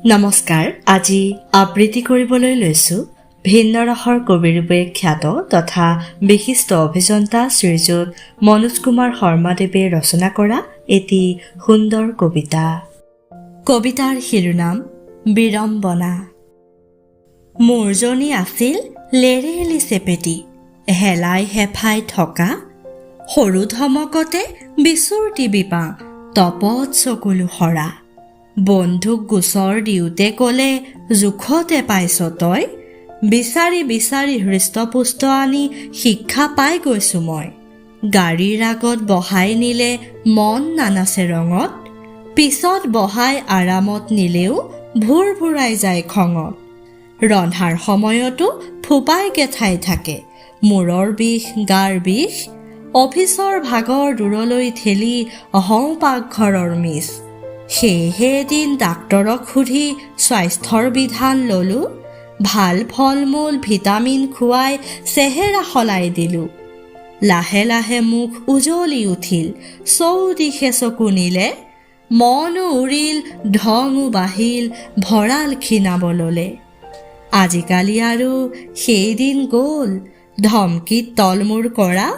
নমস্কাৰ। আজি আবৃত্তি কৰিবলৈ লৈছো ভিন্ন ৰসৰ কবিৰূপে খ্যাত তথা বিশিষ্ট অভিযন্তা শ্ৰীযুত মনোজ কুমাৰ শৰ্মাদেৱে ৰচনা কৰা এটি সুন্দৰ কবিতা। কবিতাৰ শিৰোনাম বিৰম্বনা। মোৰজনী আছিল লেৰেলি চেপেটি, হেলাই হেফাই থকা, সৰু ধমকতে বিচুৰ্তি বিপা, তপত চকুলো সৰা। বন্ধুক গোচৰ দিওঁতে ক'লে জোখতে পাইছ তই, বিচাৰি বিচাৰি হৃষ্টপুষ্ট আনি শিক্ষা পাই গৈছো মই। গাড়ীৰ আগত বহাই নিলে মন নানাচে ৰঙত, পিছত বহাই আৰামত নিলেও ভুৰ ভুৰাই যায় খঙত। ৰন্ধাৰ সময়তো ফোপাই গেঠাই থাকে, মূৰৰ বিষ গাৰ বিষ, অফিচৰ ভাগৰ দূৰলৈ ঠেলি হওঁ পাকঘৰৰ মিছ। সেয়েহে এদিন ডাক্তৰক সুধি স্বাস্থ্যৰ বিধান ললো, ভাল ফল মূল ভিটামিন খুৱাই চেহেৰা সলাই দিলো। লাহে লাহে মুখ উজলি উঠিল, চৌদিশে চকু নিলে, মনো উৰিল ঢঙো বাঢ়িল, ভঁৰাল ক্ষীণাব ললে। আজিকালি আৰু সেইদিন গ'ল, ধমকিত তলমূৰ কৰা,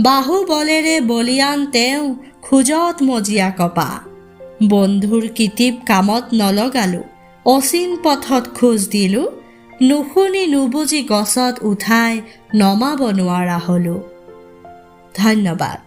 বাহুবলেৰে বলিয়ান তেওঁ খোজত মজিয়া কপা। বন্ধুৰ কিটিপ কামত নলগালো, অচিন পথত খোজ দিলো, নুশুনি নুবুজি গছত উঠাই নমাব নোৱাৰা হলো। ধন্যবাদ।